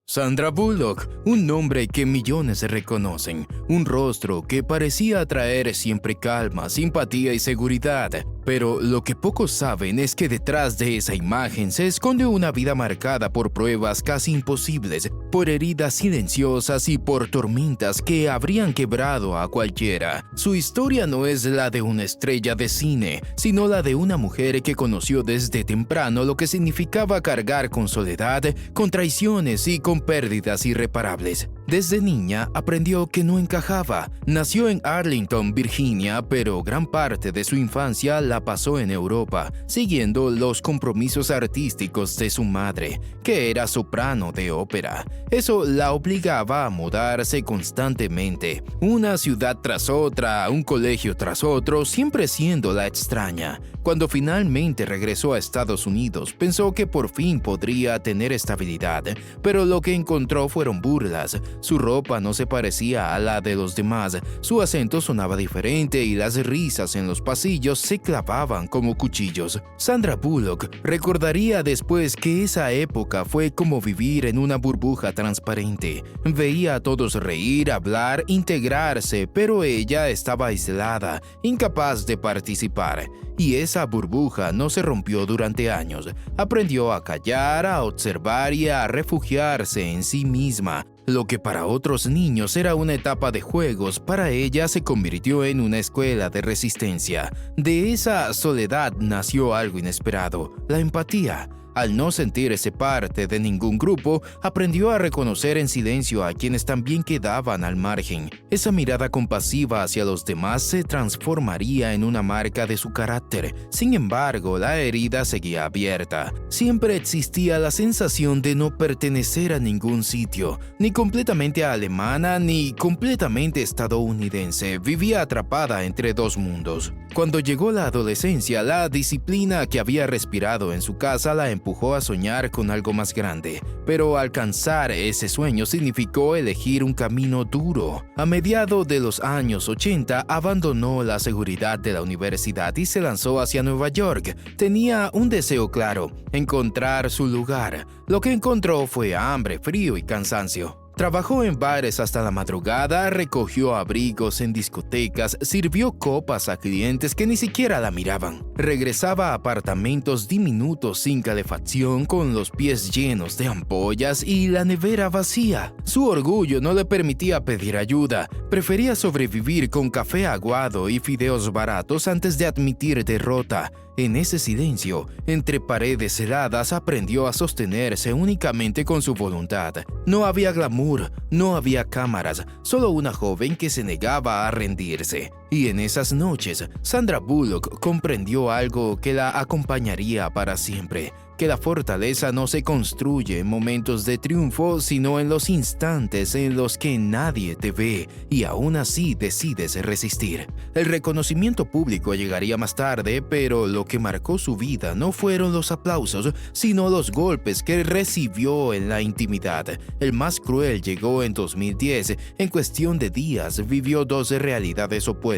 Sandra Bullock, un nombre que millones reconocen, un rostro que parecía atraer siempre calma, simpatía y seguridad. Pero lo que pocos saben es que detrás de esa imagen se esconde una vida marcada por pruebas casi imposibles, por heridas silenciosas y por tormentas que habrían quebrado a cualquiera. Su historia no es la de una estrella de cine, sino la de una mujer que conoció desde temprano lo que significaba cargar con soledad, con traiciones y con pérdidas irreparables. Desde niña aprendió que no encajaba. Nació en Arlington, Virginia, pero gran parte de su infancia la pasó en Europa, siguiendo los compromisos artísticos de su madre, que era soprano de ópera. Eso la obligaba a mudarse constantemente, una ciudad tras otra, un colegio tras otro, siempre siendo la extraña. Cuando finalmente regresó a Estados Unidos, pensó que por fin podría tener estabilidad, pero lo que encontró fueron burlas. Su ropa no se parecía a la de los demás, su acento sonaba diferente y las risas en los pasillos se clavaban como cuchillos. Sandra Bullock recordaría después que esa época fue como vivir en una burbuja transparente. Veía a todos reír, hablar, integrarse, pero ella estaba aislada, incapaz de participar. Y esa burbuja no se rompió durante años. Aprendió a callar, a observar y a refugiarse en sí misma. Lo que para otros niños era una etapa de juegos, para ella se convirtió en una escuela de resistencia. De esa soledad nació algo inesperado, la empatía. Al no sentirse parte de ningún grupo, aprendió a reconocer en silencio a quienes también quedaban al margen. Esa mirada compasiva hacia los demás se transformaría en una marca de su carácter. Sin embargo, la herida seguía abierta. Siempre existía la sensación de no pertenecer a ningún sitio, ni completamente alemana ni completamente estadounidense. Vivía atrapada entre dos mundos. Cuando llegó la adolescencia, la disciplina que había respirado en su casa la empujó a soñar con algo más grande, pero alcanzar ese sueño significó elegir un camino duro. A mediados de los años 80 abandonó la seguridad de la universidad y se lanzó hacia Nueva York. Tenía un deseo claro: encontrar su lugar. Lo que encontró fue hambre, frío y cansancio. Trabajó en bares hasta la madrugada, recogió abrigos en discotecas, sirvió copas a clientes que ni siquiera la miraban. Regresaba a apartamentos diminutos sin calefacción, con los pies llenos de ampollas y la nevera vacía. Su orgullo no le permitía pedir ayuda. Prefería sobrevivir con café aguado y fideos baratos antes de admitir derrota. En ese silencio, entre paredes heladas, aprendió a sostenerse únicamente con su voluntad. No había glamour, no había cámaras, solo una joven que se negaba a rendirse. Y en esas noches, Sandra Bullock comprendió algo que la acompañaría para siempre: que la fortaleza no se construye en momentos de triunfo, sino en los instantes en los que nadie te ve y aún así decides resistir. El reconocimiento público llegaría más tarde, pero lo que marcó su vida no fueron los aplausos, sino los golpes que recibió en la intimidad. El más cruel llegó en 2010. En cuestión de días vivió dos realidades opuestas.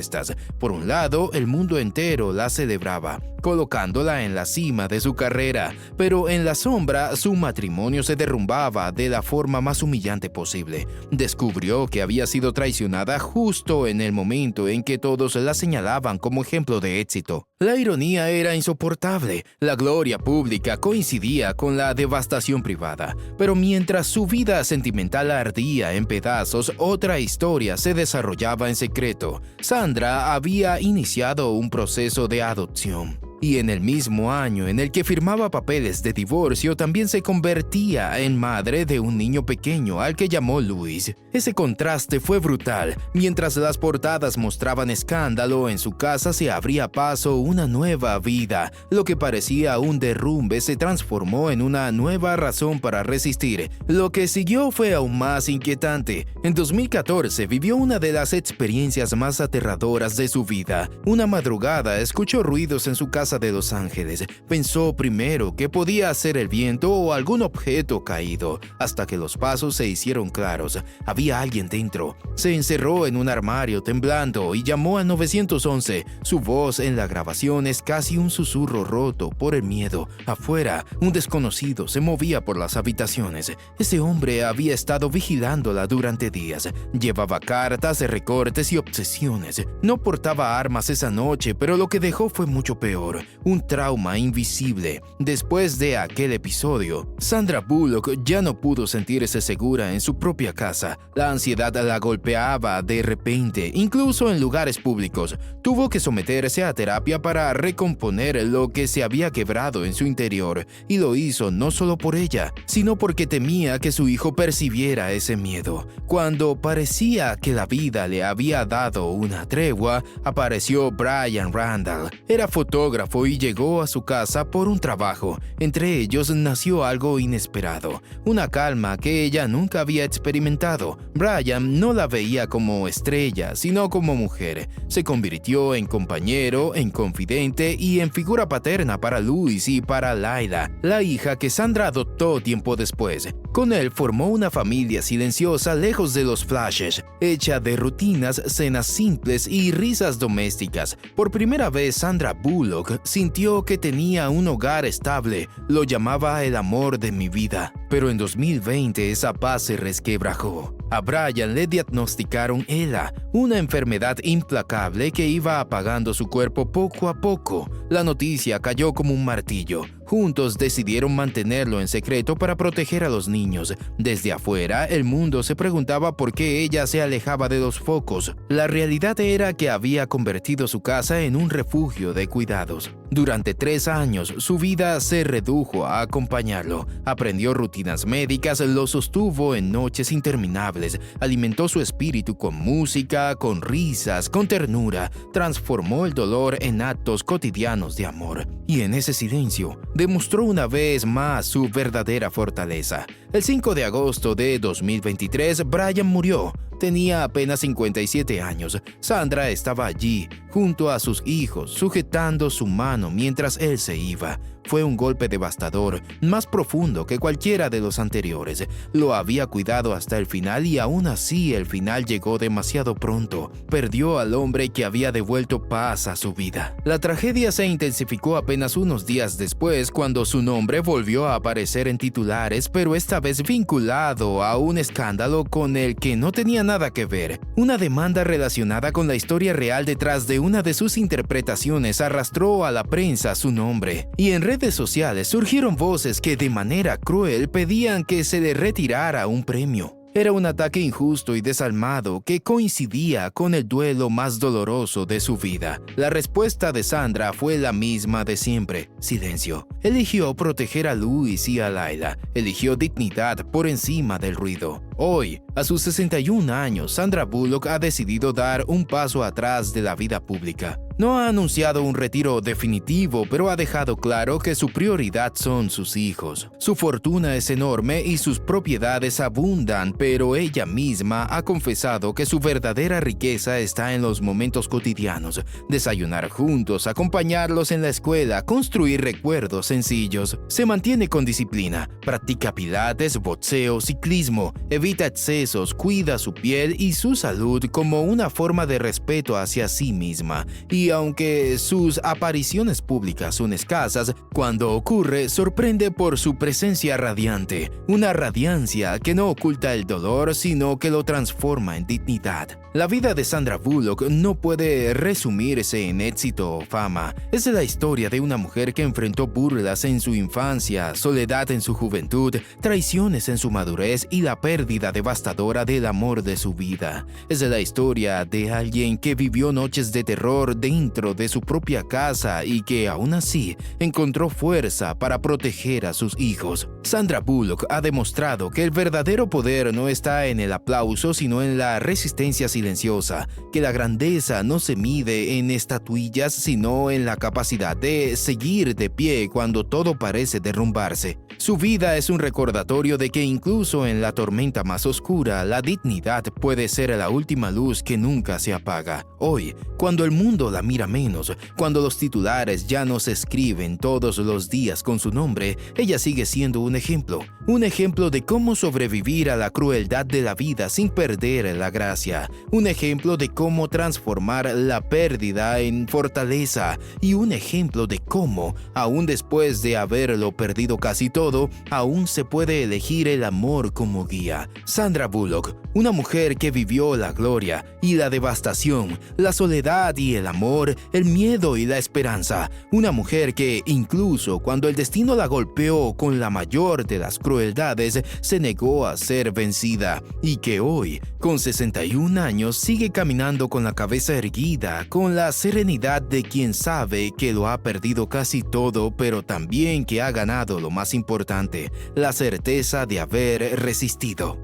Por un lado, el mundo entero la celebraba, colocándola en la cima de su carrera, pero en la sombra su matrimonio se derrumbaba de la forma más humillante posible. Descubrió que había sido traicionada justo en el momento en que todos la señalaban como ejemplo de éxito. La ironía era insoportable. La gloria pública coincidía con la devastación privada, pero mientras su vida sentimental ardía en pedazos, otra historia se desarrollaba en secreto. Sandra había iniciado un proceso de adopción. Y en el mismo año en el que firmaba papeles de divorcio, también se convertía en madre de un niño pequeño al que llamó Luis. Ese contraste fue brutal. Mientras las portadas mostraban escándalo, en su casa se abría paso una nueva vida. Lo que parecía un derrumbe se transformó en una nueva razón para resistir. Lo que siguió fue aún más inquietante. En 2014 vivió una de las experiencias más aterradoras de su vida. Una madrugada escuchó ruidos en su casa casa de Los Ángeles. Pensó primero que podía ser el viento o algún objeto caído, hasta que los pasos se hicieron claros. Había alguien dentro. Se encerró en un armario temblando y llamó al 911. Su voz en la grabación es casi un susurro roto por el miedo. Afuera, un desconocido se movía por las habitaciones. Ese hombre había estado vigilándola durante días. Llevaba cartas, recortes y obsesiones. No portaba armas esa noche, pero lo que dejó fue mucho peor. Un trauma invisible. Después de aquel episodio, Sandra Bullock ya no pudo sentirse segura en su propia casa. La ansiedad la golpeaba de repente, incluso en lugares públicos. Tuvo que someterse a terapia para recomponer lo que se había quebrado en su interior, y lo hizo no solo por ella, sino porque temía que su hijo percibiera ese miedo. Cuando parecía que la vida le había dado una tregua, apareció Brian Randall. Era fotógrafo y llegó a su casa por un trabajo. Entre ellos nació algo inesperado, una calma que ella nunca había experimentado. Brian no la veía como estrella, sino como mujer. Se convirtió en compañero, en confidente y en figura paterna para Luis y para Laila, la hija que Sandra adoptó tiempo después. Con él formó una familia silenciosa lejos de los flashes, hecha de rutinas, cenas simples y risas domésticas. Por primera vez Sandra Bullock sintió que tenía un hogar estable. Lo llamaba el amor de mi vida. Pero en 2020 esa paz se resquebrajó. A Brian le diagnosticaron ELA, una enfermedad implacable que iba apagando su cuerpo poco a poco. La noticia cayó como un martillo. Juntos decidieron mantenerlo en secreto para proteger a los niños. Desde afuera, el mundo se preguntaba por qué ella se alejaba de los focos. La realidad era que había convertido su casa en un refugio de cuidados. Durante 3 años, su vida se redujo a acompañarlo. Aprendió rutinas médicas, lo sostuvo en noches interminables, alimentó su espíritu con música, con risas, con ternura, transformó el dolor en actos cotidianos de amor. Y en ese silencio, demostró una vez más su verdadera fortaleza. El 5 de agosto de 2023, Brian murió. Tenía apenas 57 años. Sandra estaba allí, junto a sus hijos, sujetando su mano mientras él se iba. Fue un golpe devastador, más profundo que cualquiera de los anteriores. Lo había cuidado hasta el final y aún así el final llegó demasiado pronto. Perdió al hombre que había devuelto paz a su vida. La tragedia se intensificó apenas unos días después cuando su nombre volvió a aparecer en titulares, pero esta vez vinculado a un escándalo con el que no tenía nada que ver. Una demanda relacionada con la historia real detrás de una de sus interpretaciones arrastró a la prensa su nombre, y en redes sociales surgieron voces que de manera cruel pedían que se le retirara un premio. Era un ataque injusto y desalmado que coincidía con el duelo más doloroso de su vida. La respuesta de Sandra fue la misma de siempre: silencio. Eligió proteger a Luis y a Laila. Eligió dignidad por encima del ruido. Hoy, a sus 61 años, Sandra Bullock ha decidido dar un paso atrás de la vida pública. No ha anunciado un retiro definitivo, pero ha dejado claro que su prioridad son sus hijos. Su fortuna es enorme y sus propiedades abundan, pero ella misma ha confesado que su verdadera riqueza está en los momentos cotidianos: desayunar juntos, acompañarlos en la escuela, construir recuerdos sencillos. Se mantiene con disciplina, practica pilates, boxeo, ciclismo, evita excesos, cuida su piel y su salud como una forma de respeto hacia sí misma. Y aunque sus apariciones públicas son escasas, cuando ocurre sorprende por su presencia radiante, una radiancia que no oculta el dolor, sino que lo transforma en dignidad. La vida de Sandra Bullock no puede resumirse en éxito o fama. Es la historia de una mujer que enfrentó burlas en su infancia, soledad en su juventud, traiciones en su madurez y la pérdida devastadora del amor de su vida. Es la historia de alguien que vivió noches de terror dentro de su propia casa y que aún así encontró fuerza para proteger a sus hijos. Sandra Bullock ha demostrado que el verdadero poder no está en el aplauso, sino en la resistencia silenciosa, que la grandeza no se mide en estatuillas, sino en la capacidad de seguir de pie cuando todo parece derrumbarse. Su vida es un recordatorio de que incluso en la tormenta más oscura, la dignidad puede ser la última luz que nunca se apaga. Hoy, cuando el mundo la mira menos, cuando los titulares ya no se escriben todos los días con su nombre, ella sigue siendo un ejemplo de cómo sobrevivir a la crueldad de la vida sin perder la gracia, un ejemplo de cómo transformar la pérdida en fortaleza y un ejemplo de cómo, aún después de haberlo perdido casi todo, aún se puede elegir el amor como guía. Sandra Bullock, una mujer que vivió la gloria y la devastación, la soledad y el amor, el miedo y la esperanza, una mujer que, incluso cuando el destino la golpeó con la mayor de las crueldades, se negó a ser vencida y que hoy, con 61 años, sigue caminando con la cabeza erguida, con la serenidad de quien sabe que lo ha perdido casi todo, pero también que ha ganado lo más importante, la certeza de haber resistido.